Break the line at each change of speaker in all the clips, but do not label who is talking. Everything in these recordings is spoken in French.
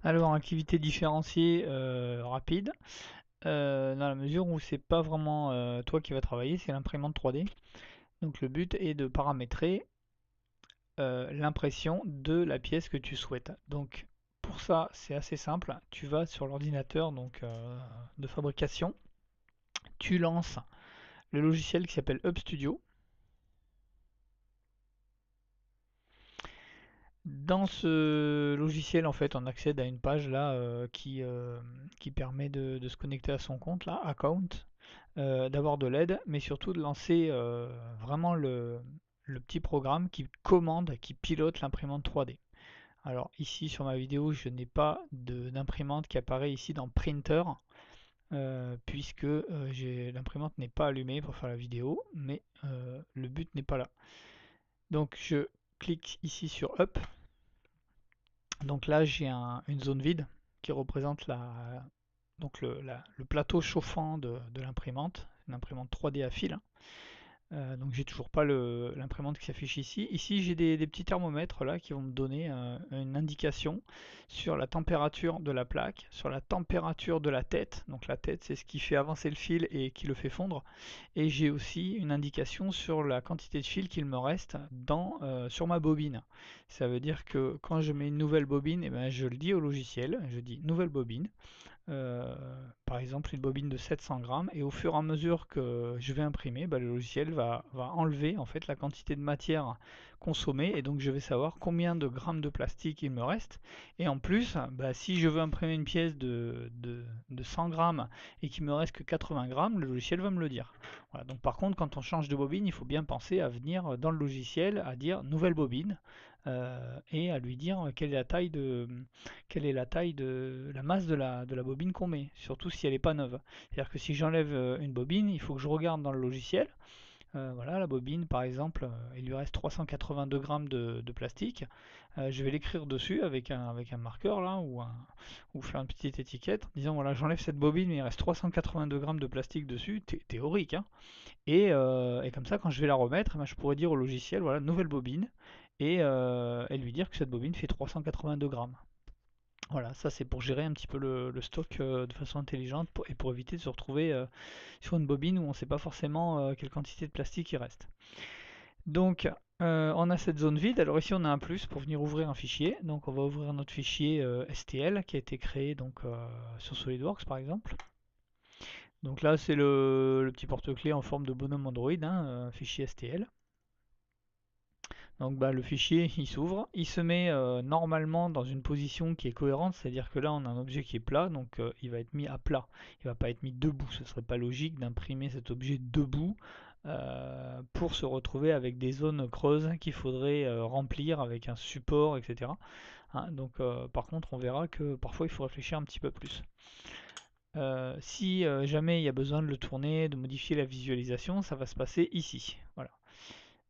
Alors, activité différenciée rapide, dans la mesure où c'est pas vraiment toi qui vas travailler, c'est l'imprimante 3D. Donc le but est de paramétrer l'impression de la pièce que tu souhaites. Donc pour ça, c'est assez simple. Tu vas sur l'ordinateur de fabrication, tu lances le logiciel qui s'appelle Hub Studio. Dans ce logiciel, en fait, on accède à une page là qui permet de se connecter à son compte, là, account, d'avoir de l'aide, mais surtout de lancer vraiment le petit programme qui commande, qui pilote l'imprimante 3D. Alors ici sur ma vidéo, je n'ai pas d'imprimante qui apparaît ici dans Printer, puisque l'imprimante n'est pas allumée pour faire la vidéo, mais le but n'est pas là. Donc je clique ici sur Up. Donc là j'ai une zone vide qui représente le plateau chauffant de l'imprimante, une imprimante 3D à fil. Donc j'ai toujours pas l'imprimante qui s'affiche ici. Ici j'ai des petits thermomètres là qui vont me donner une indication sur la température de la plaque, sur la température de la tête. Donc la tête c'est ce qui fait avancer le fil et qui le fait fondre. Et j'ai aussi une indication sur la quantité de fil qu'il me reste sur ma bobine. Ça veut dire que quand je mets une nouvelle bobine, eh ben, je le dis au logiciel, je dis nouvelle bobine, euh, par exemple une bobine de 700 grammes, et au fur et à mesure que je vais imprimer, bah, le logiciel va enlever en fait la quantité de matière consommée, et donc je vais savoir combien de grammes de plastique il me reste. Et en plus, bah, si je veux imprimer une pièce de 100 grammes et qu'il me reste que 80 grammes, le logiciel va me le dire. Voilà, donc par contre, quand on change de bobine, il faut bien penser à venir dans le logiciel à dire nouvelle bobine, et à lui dire quelle est la taille de la masse de la bobine qu'on met, surtout si elle n'est pas neuve. C'est-à-dire que si j'enlève une bobine, il faut que je regarde dans le logiciel. Voilà, la bobine par exemple, il lui reste 382 grammes de plastique. Je vais l'écrire dessus avec un marqueur là ou faire une petite étiquette en disant voilà, j'enlève cette bobine, mais il reste 382 grammes de plastique dessus, théorique, hein. Et comme ça, quand je vais la remettre, eh ben, je pourrais dire au logiciel voilà, nouvelle bobine, et lui dire que cette bobine fait 382 grammes. Voilà, ça c'est pour gérer un petit peu le stock de façon intelligente et pour éviter de se retrouver sur une bobine où on ne sait pas forcément quelle quantité de plastique il reste. Donc on a cette zone vide. Alors ici on a un plus pour venir ouvrir un fichier. Donc on va ouvrir notre fichier STL qui a été créé sur SolidWorks par exemple. Donc là c'est le petit porte-clés en forme de bonhomme Android, hein, fichier STL. Donc bah, le fichier il s'ouvre, il se met normalement dans une position qui est cohérente, c'est-à-dire que là on a un objet qui est plat, donc il va être mis à plat, il ne va pas être mis debout, ce serait pas logique d'imprimer cet objet debout pour se retrouver avec des zones creuses qu'il faudrait remplir avec un support, etc. Hein, donc par contre on verra que parfois il faut réfléchir un petit peu plus. Si jamais il y a besoin de le tourner, de modifier la visualisation, ça va se passer ici. Voilà.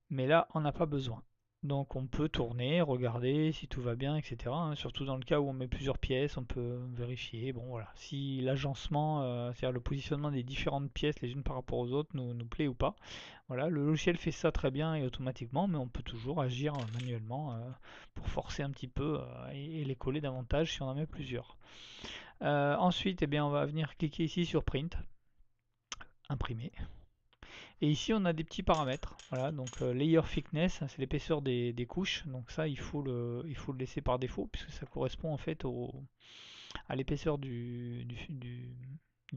Mais là, on n'a pas besoin. Donc on peut tourner, regarder si tout va bien, etc., hein. Surtout dans le cas où on met plusieurs pièces, on peut vérifier. Bon voilà, si l'agencement, c'est-à-dire le positionnement des différentes pièces les unes par rapport aux autres, nous plaît ou pas. Voilà, le logiciel fait ça très bien et automatiquement, mais on peut toujours agir manuellement pour forcer un petit peu et les coller davantage si on en met plusieurs. Ensuite, eh bien, on va venir cliquer ici sur Print, imprimer. Et ici, on a des petits paramètres. Voilà, donc layer thickness, c'est l'épaisseur des couches. Donc ça, il faut le laisser par défaut, puisque ça correspond en fait à l'épaisseur du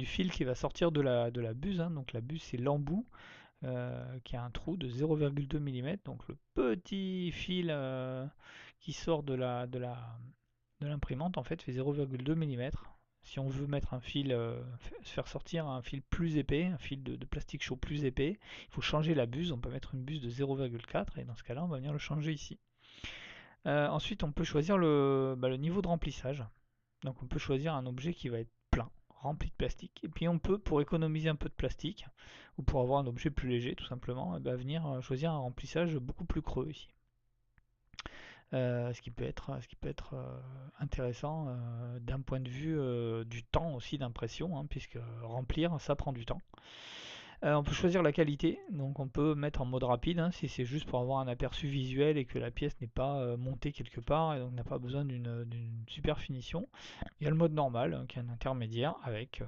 fil qui va sortir de la buse, hein. Donc la buse, c'est l'embout qui a un trou de 0,2 mm. Donc le petit fil qui sort de l'imprimante en fait fait 0,2 mm. Si on veut mettre un fil, faire sortir un fil plus épais, un fil de plastique chaud plus épais, il faut changer la buse. On peut mettre une buse de 0,4 et dans ce cas-là, on va venir le changer ici. Ensuite, on peut choisir le niveau de remplissage. Donc, on peut choisir un objet qui va être plein, rempli de plastique. Et puis, on peut, pour économiser un peu de plastique, ou pour avoir un objet plus léger, tout simplement, venir choisir un remplissage beaucoup plus creux ici. Ce qui peut être intéressant d'un point de vue du temps aussi d'impression, hein, puisque remplir ça prend du temps. On peut choisir la qualité, donc on peut mettre en mode rapide hein, si c'est juste pour avoir un aperçu visuel et que la pièce n'est pas montée quelque part et donc n'a pas besoin d'une super finition. Il y a le mode normal qui est un intermédiaire avec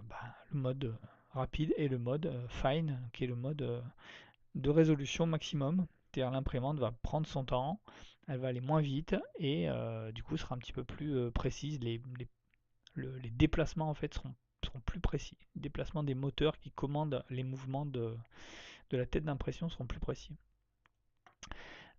le mode rapide et le mode fine qui est le mode de résolution maximum. C'est-à-dire l'imprimante va prendre son temps, elle va aller moins vite et du coup sera un petit peu plus précise. Les déplacements en fait seront plus précis. Les déplacements des moteurs qui commandent les mouvements de la tête d'impression seront plus précis.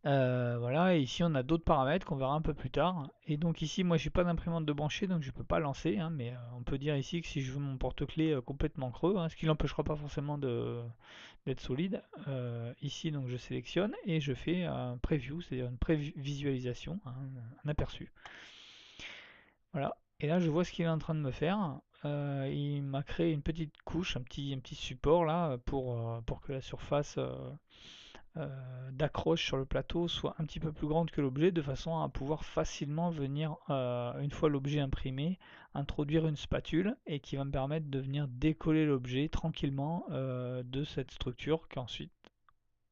Voilà, et ici on a d'autres paramètres qu'on verra un peu plus tard. Et donc ici, moi j'ai pas d'imprimante de brancher, donc je peux pas lancer, hein, mais on peut dire ici que si je veux mon porte-clés complètement creux, hein, ce qui n'empêchera pas forcément d'être solide, ici donc je sélectionne et je fais un preview, c'est-à-dire une prévisualisation, hein, un aperçu. Voilà, et là je vois ce qu'il est en train de me faire. Il m'a créé une petite couche, un petit support là pour que la surface d'accroche sur le plateau soit un petit peu plus grande que l'objet de façon à pouvoir facilement venir, une fois l'objet imprimé, introduire une spatule et qui va me permettre de venir décoller l'objet tranquillement de cette structure qu'ensuite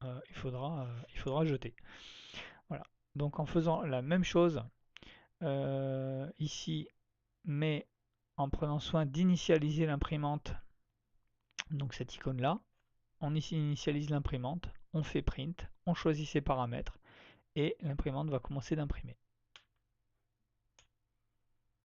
il faudra jeter. Voilà. Donc en faisant la même chose ici, mais en prenant soin d'initialiser l'imprimante, donc cette icône là, on initialise l'imprimante, on fait print, on choisit ses paramètres et l'imprimante va commencer d'imprimer.